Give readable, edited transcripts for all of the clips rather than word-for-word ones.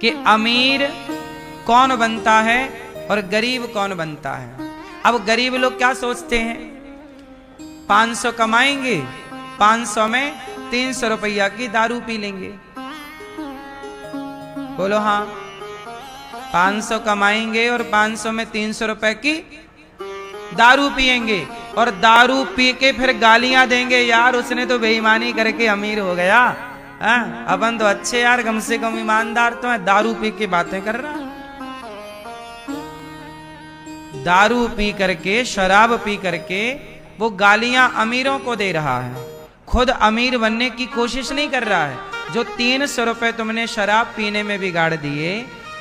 कि अमीर कौन बनता है और गरीब कौन बनता है। अब गरीब लोग क्या सोचते हैं, 500 कमाएंगे, 500 में 300 रुपया की दारू पी लेंगे। बोलो हाँ, 500 कमाएंगे और 500 में 300 रुपए की दारू पिएंगे और दारू पी के फिर गालियां देंगे, यार उसने तो बेईमानी करके अमीर हो गया, अपन तो अच्छे यार, कम से कम ईमानदार तो है, दारू पी के बातें कर रहा। दारू पी करके, शराब पी करके वो गालियां अमीरों को दे रहा है, खुद अमीर बनने की कोशिश नहीं कर रहा है। जो 300 रुपए तुमने शराब पीने में बिगाड़ दिए,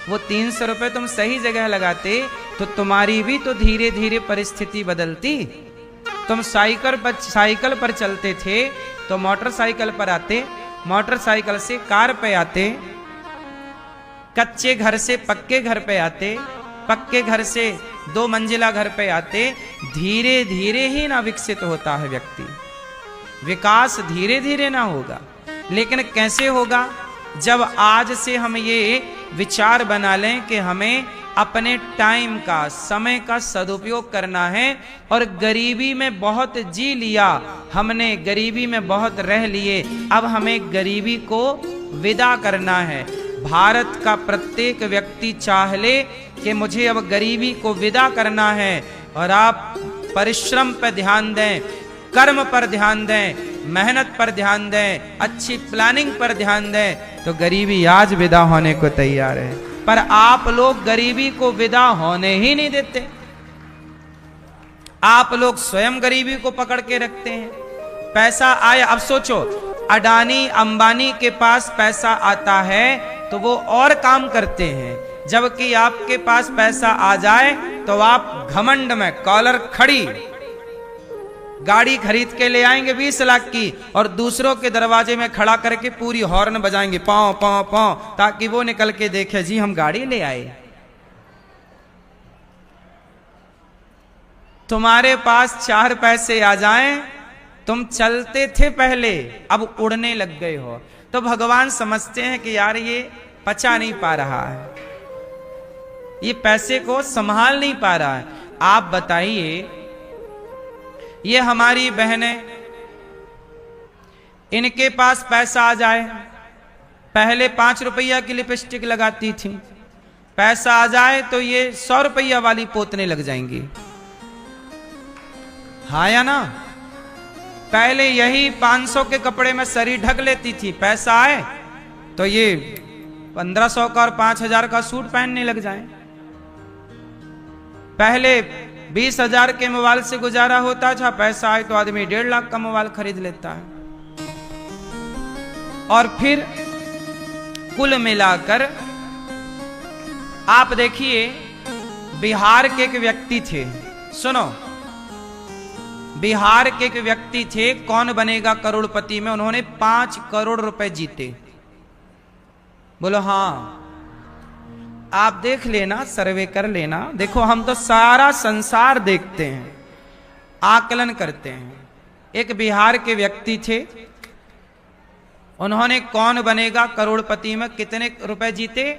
वो 300 रुपए तुम सही जगह लगाते तो तुम्हारी भी तो धीरे धीरे परिस्थिति बदलती। तुम साइकिल पर चलते थे तो मोटरसाइकिल पर आते, मोटरसाइकिल से कार पे आते, कच्चे घर से पक्के घर पे आते, पक्के घर से 2 मंजिला घर पे आते। धीरे धीरे ही ना विकसित होता है व्यक्ति, विकास धीरे धीरे ना होगा। लेकिन कैसे होगा, जब आज से हम ये विचार बना लें कि हमें अपने टाइम का, समय का सदुपयोग करना है और गरीबी में बहुत जी लिया हमने, गरीबी में बहुत रह लिए, अब हमें गरीबी को विदा करना है। भारत का प्रत्येक व्यक्ति चाह ले कि मुझे अब गरीबी को विदा करना है, और आप परिश्रम पर ध्यान दें, कर्म पर ध्यान दें, मेहनत पर ध्यान दें, अच्छी प्लानिंग पर ध्यान दें, तो गरीबी आज विदा होने को तैयार है। पर आप लोग गरीबी को विदा होने ही नहीं देते, आप लोग स्वयं गरीबी को पकड़ के रखते हैं। पैसा आया, अब सोचो, अडानी अंबानी के पास पैसा आता है तो वो और काम करते हैं, जबकि आपके पास पैसा आ जाए तो आप घमंड में कॉलर खड़ी गाड़ी खरीद के ले आएंगे 20 लाख की, और दूसरों के दरवाजे में खड़ा करके पूरी हॉर्न बजाएंगे, पाँव पाँव पाँव, ताकि वो निकल के देखे जी हम गाड़ी ले आए। तुम्हारे पास 4 पैसे आ जाएं, तुम चलते थे पहले, अब उड़ने लग गए हो, तो भगवान समझते हैं कि यार ये पचा नहीं पा रहा है, ये पैसे को संभाल नहीं पा रहा है। आप बताइए, ये हमारी बहनें, इनके पास पैसा आ जाए, पहले 5 रुपया की लिपस्टिक लगाती थी, पैसा आ जाए तो ये 100 रुपया वाली पोतने लग जाएंगी, हाँ या ना। पहले यही 500 के कपड़े में शरीर ढक लेती थी, पैसा आए तो ये 1500 का और 5000 का सूट पहनने लग जाए। पहले 20,000 के मोबाइल से गुजारा होता था, पैसा आए तो आदमी 1.5 लाख का मोबाइल खरीद लेता है। और फिर कुल मिलाकर आप देखिए, बिहार के एक व्यक्ति थे, सुनो, बिहार के एक व्यक्ति थे, कौन बनेगा करोड़पति में उन्होंने 5 करोड़ रुपए जीते। बोलो हाँ, आप देख लेना, सर्वे कर लेना, देखो हम तो सारा संसार देखते हैं, आकलन करते हैं। एक बिहार के व्यक्ति थे, उन्होंने कौन बनेगा करोड़पति में कितने रुपए जीते,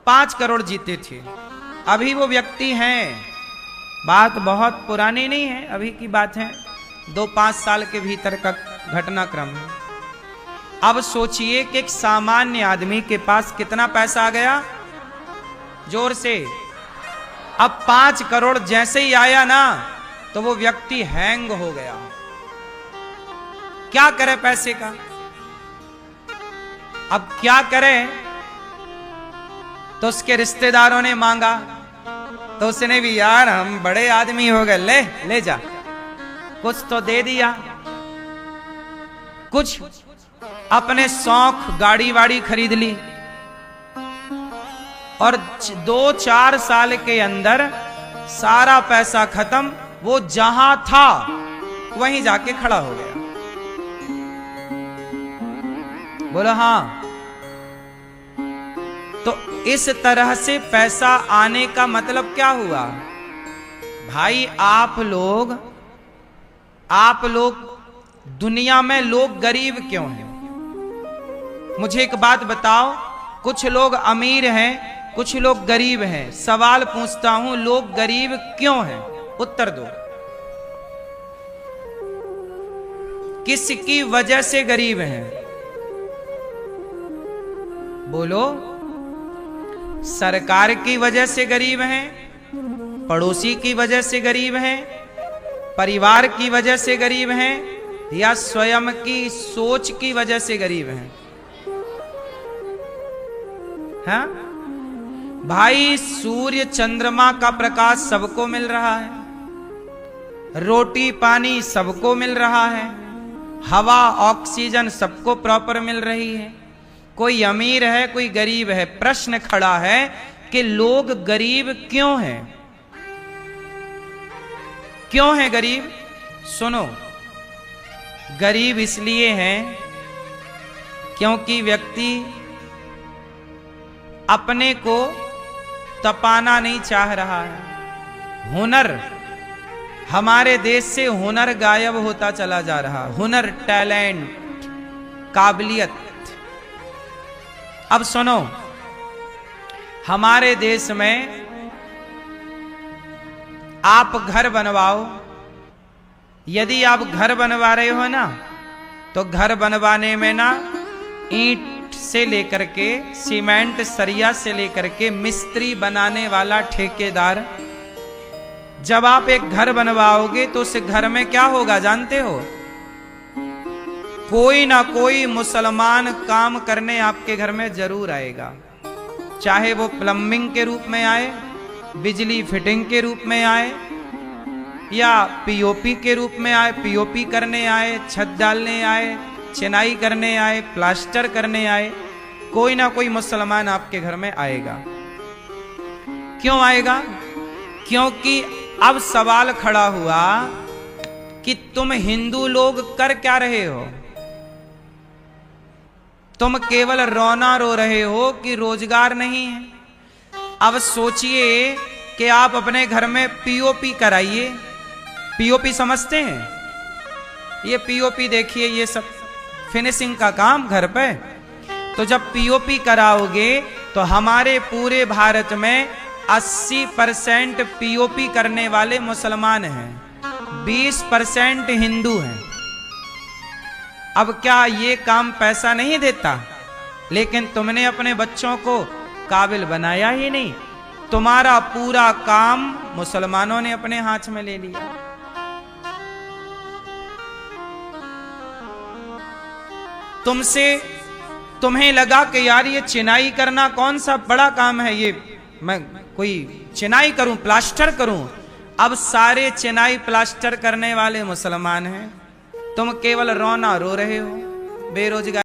5 करोड़ जीते थे। अभी वो व्यक्ति हैं, बात बहुत पुरानी नहीं है, अभी की बात है, 2-5 साल के भीतर का घटनाक्रम है। अब सोचिए कि एक सामान्य आदमी के पास कितना पैसा आ गया, जोर से, अब 5 करोड़ जैसे ही आया ना तो वो व्यक्ति हैंग हो गया। क्या करे पैसे का, अब क्या करे, तो उसके रिश्तेदारों ने मांगा, तो उसने भी, यार हम बड़े आदमी हो गए, ले जा, कुछ तो दे दिया, कुछ अपने शौक गाड़ी वाड़ी खरीद ली, और 2-4 साल के अंदर सारा पैसा खत्म, वो जहां था वहीं जाके खड़ा हो गया। बोलो हाँ। तो इस तरह से पैसा आने का मतलब क्या हुआ भाई, आप लोग दुनिया में लोग गरीब क्यों हैं? मुझे एक बात बताओ, कुछ लोग अमीर हैं, कुछ लोग गरीब हैं। सवाल पूछता हूं, लोग गरीब क्यों हैं? उत्तर दो। किसकी वजह से गरीब हैं? बोलो। सरकार की वजह से गरीब हैं, पड़ोसी की वजह से गरीब हैं, परिवार की वजह से गरीब हैं, या स्वयं की सोच की वजह से गरीब हैं? हाँ भाई, सूर्य चंद्रमा का प्रकाश सबको मिल रहा है, रोटी पानी सबको मिल रहा है, हवा ऑक्सीजन सबको प्रॉपर मिल रही है। कोई अमीर है, कोई गरीब है। प्रश्न खड़ा है कि लोग गरीब क्यों हैं? क्यों हैं गरीब? सुनो, गरीब इसलिए हैं क्योंकि व्यक्ति अपने को तपाना नहीं चाह रहा है। हुनर, हमारे देश से हुनर गायब होता चला जा रहा। हुनर, टैलेंट, काबिलियत। अब सुनो, हमारे देश में आप घर बनवाओ, यदि आप घर बनवा रहे हो ना, तो घर बनवाने में ना ईंट से लेकर के, सीमेंट सरिया से लेकर के, मिस्त्री बनाने वाला ठेकेदार, जब आप एक घर बनवाओगे तो उस घर में क्या होगा जानते हो? कोई ना कोई मुसलमान काम करने आपके घर में जरूर आएगा। चाहे वो प्लम्बिंग के रूप में आए, बिजली फिटिंग के रूप में आए, या पीओपी के रूप में आए, पीओपी करने आए, छत डालने आए, चिनाई करने आए, प्लास्टर करने आए, कोई ना कोई मुसलमान आपके घर में आएगा। क्यों आएगा? क्योंकि अब सवाल खड़ा हुआ कि तुम हिंदू लोग कर क्या रहे हो? तुम केवल रोना रो रहे हो कि रोजगार नहीं है। अब सोचिए कि आप अपने घर में पीओपी कराइए। पीओपी समझते हैं? ये पीओपी देखिए, ये सब फिनिशिंग का काम घर पे। तो जब पीओपी कराओगे तो हमारे पूरे भारत में 80% पीओपी करने वाले मुसलमान हैं, 20% हिंदू हैं। अब क्या ये काम पैसा नहीं देता? लेकिन तुमने अपने बच्चों को काबिल बनाया ही नहीं। तुम्हारा पूरा काम मुसलमानों ने अपने हाथ में ले लिया। तुम्हें लगा कि यार ये चिनाई करना कौन सा बड़ा काम है, ये मैं कोई चिनाई करूं, प्लास्टर करूं। अब सारे चिनाई प्लास्टर करने वाले मुसलमान हैं। तुम केवल रोना रो रहे हो, बेरोजगार।